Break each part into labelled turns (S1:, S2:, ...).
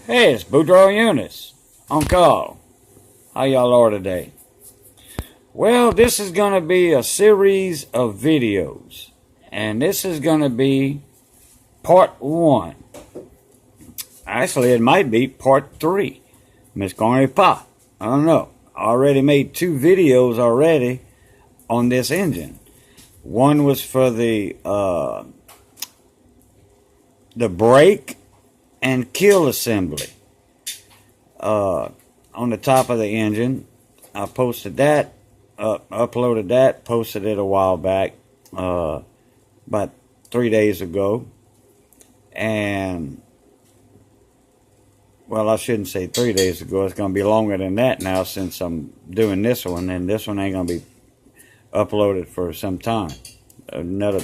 S1: Hey, it's Boudreaux Eunice on call. How y'all are today? Well, this is going to be a series of videos, and this is going to be part 1. Actually, it might be part 3. Miss Corny Pop. I don't know. I already made 2 videos already on this engine. One was for the brake and kill assembly on the top of the engine. I posted that, uploaded that, posted it a while back, about 3 days ago. And, well, I shouldn't say 3 days ago. It's going to be longer than that now since I'm doing this one, and this one ain't going to be uploaded for some time, another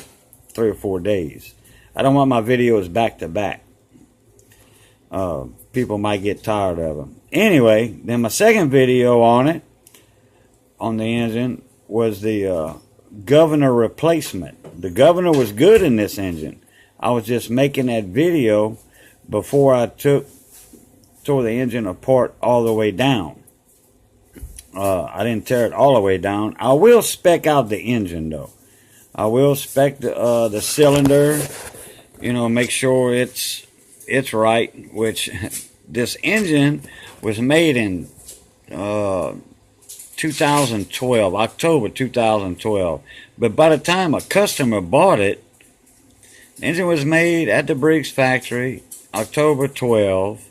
S1: 3 or 4 days. I don't want my videos back to back. People might get tired of them. Anyway, then my second video on it, on the engine, was the governor replacement. The governor was good in this engine. I was just making that video before I tore the engine apart all the way down. I didn't tear it all the way down. I will spec out the engine though. I will spec the cylinder, you know, make sure it's right, which this engine was made in 2012, October 2012. But by the time a customer bought it, the engine was made at the Briggs factory October 12,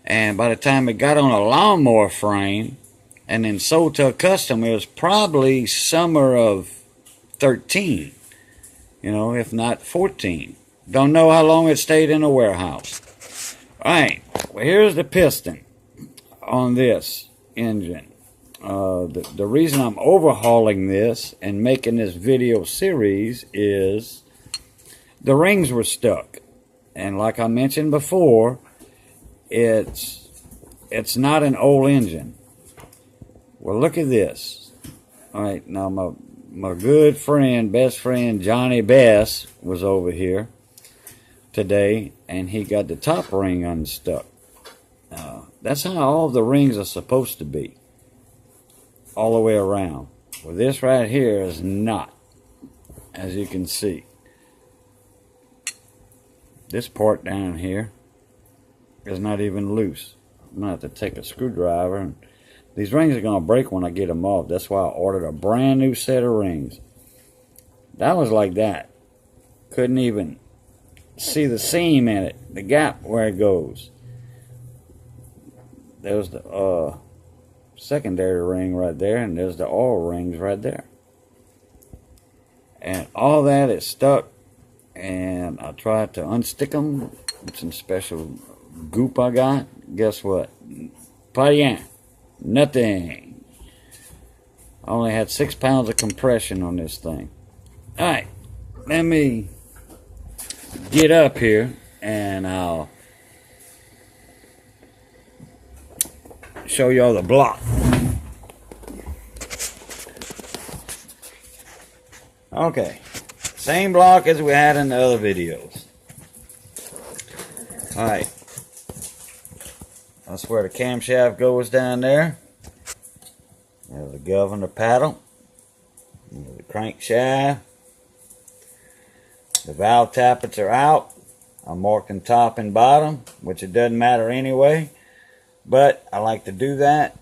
S1: and by the time it got on a lawnmower frame and then sold to a customer, it was probably summer of 13, you know, if not 14. Don't know how long it stayed in a warehouse. Alright, well, here's the piston on this engine. The reason I'm overhauling this and making this video series is the rings were stuck. And like I mentioned before, it's not an old engine. Well, look at this. Alright, now my good friend, best friend, Johnny Bass was over here today, and he got the top ring unstuck. That's how all the rings are supposed to be, all the way around. Well, this right here is not, as you can see. This part down here is not even loose. I'm gonna have to take a screwdriver, and these rings are gonna break when I get them off. That's why I ordered a brand new set of rings. That was like that. Couldn't even see the seam in it, the gap where it goes. There's the secondary ring right there, and there's the oil rings right there. And all that is stuck, and I tried to unstick them with some special goop I got. Guess what? Pas nothing. I only had 6 pounds of compression on this thing. Alright, let me get up here and I'll show y'all the block. Okay, same block as we had in the other videos. Alright, that's where the camshaft goes down there. There's the governor paddle. There's the crankshaft. The valve tappets are out. I marked them top and bottom, which it doesn't matter anyway, but I like to do that.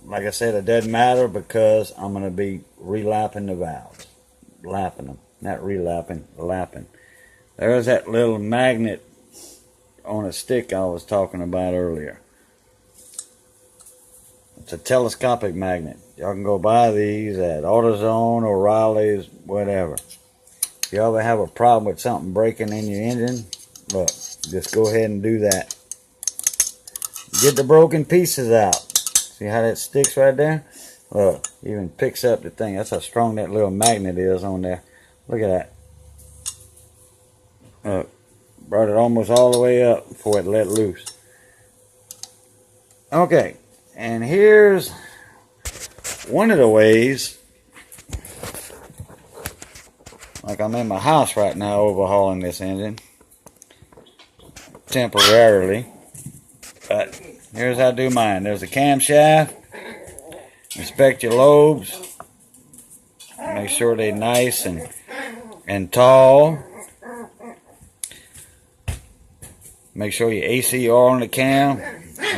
S1: Like I said, it doesn't matter because I'm going to be relapping the valves. Lapping them. Not relapping, lapping. There's that little magnet on a stick I was talking about earlier. It's a telescopic magnet. Y'all can go buy these at AutoZone, O'Reilly's, whatever. If you ever have a problem with something breaking in your engine, look, just go ahead and do that. Get the broken pieces out. See how that sticks right there? Look, even picks up the thing. That's how strong that little magnet is on there. Look at that. Look, brought it almost all the way up before it let loose. Okay, and here's one of the ways. Like I'm in my house right now overhauling this engine. temporarily. But here's how I do mine. There's a camshaft. Inspect your lobes. Make sure they're nice and tall. Make sure your ACR on the cam,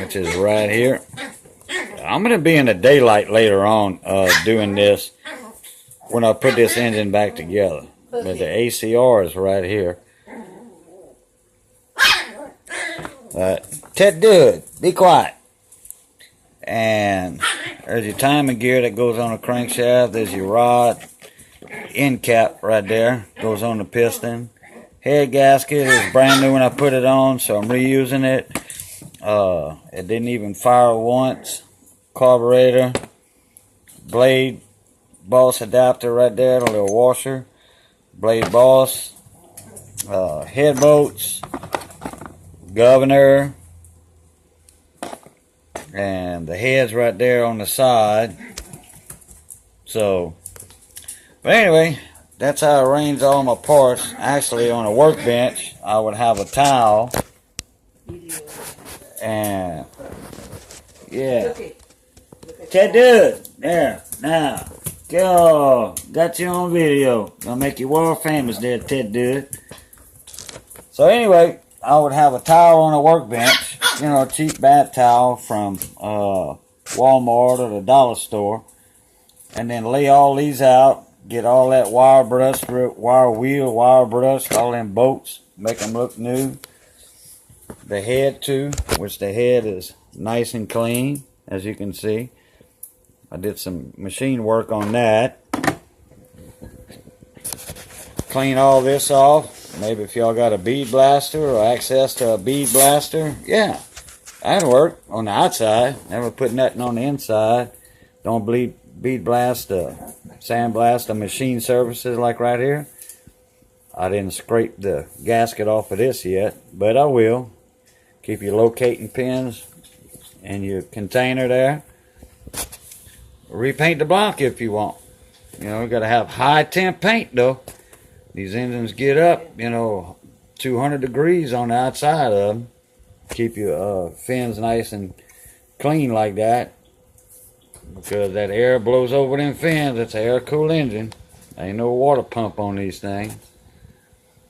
S1: which is right here. I'm going to be in the daylight later on doing this when I put this engine back together. But the ACR is right here. Ted Dude, be quiet. And there's your timing gear that goes on the crankshaft. There's your rod. End cap right there goes on the piston. Head gasket is brand new when I put it on, so I'm reusing it. It didn't even fire once. Carburetor. Blade boss adapter right there, the little washer. Blade boss. Head bolts. Governor. And the head's right there on the side. So, but anyway, that's how I arrange all my parts. Actually, on a workbench, I would have a towel. And, yeah. Ted Dude, there, now. Go, got you on video. Gonna make you world famous there, Ted Dude. So anyway, I would have a towel on a workbench. You know, a cheap bath towel from Walmart or the dollar store. And then lay all these out. Get all that wire brush, wire wheel, wire brush, all them bolts. Make them look new. The head too, which the head is nice and clean, as you can see. I did some machine work on that. Clean all this off. Maybe if y'all got a bead blaster or access to a bead blaster, yeah, that'd work on the outside. Never put nothing on the inside. Don't bead blast, sand blast, machine surfaces like right here. I didn't scrape the gasket off of this yet, but I will. Keep your locating pins in your container there. Repaint the block if you want. You know, you got to have high temp paint though. These engines get up, you know, 200 degrees on the outside of them. Keep your fins nice and clean like that. Because that air blows over them fins. It's an air-cooled engine. Ain't no water pump on these things.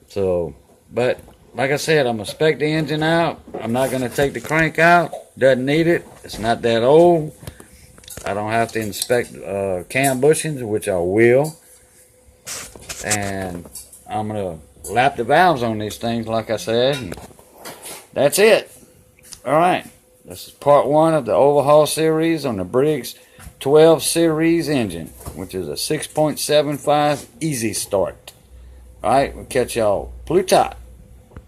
S1: So, but like I said, I'm going to spec the engine out. I'm not going to take the crank out. Doesn't need it. It's not that old. I don't have to inspect cam bushings, which I will. And I'm going to lap the valves on these things, like I said. And that's it. All right. This is part one of the overhaul series on the Briggs 12 series engine, which is a 6.75 easy start. All right. We'll catch y'all Plutot.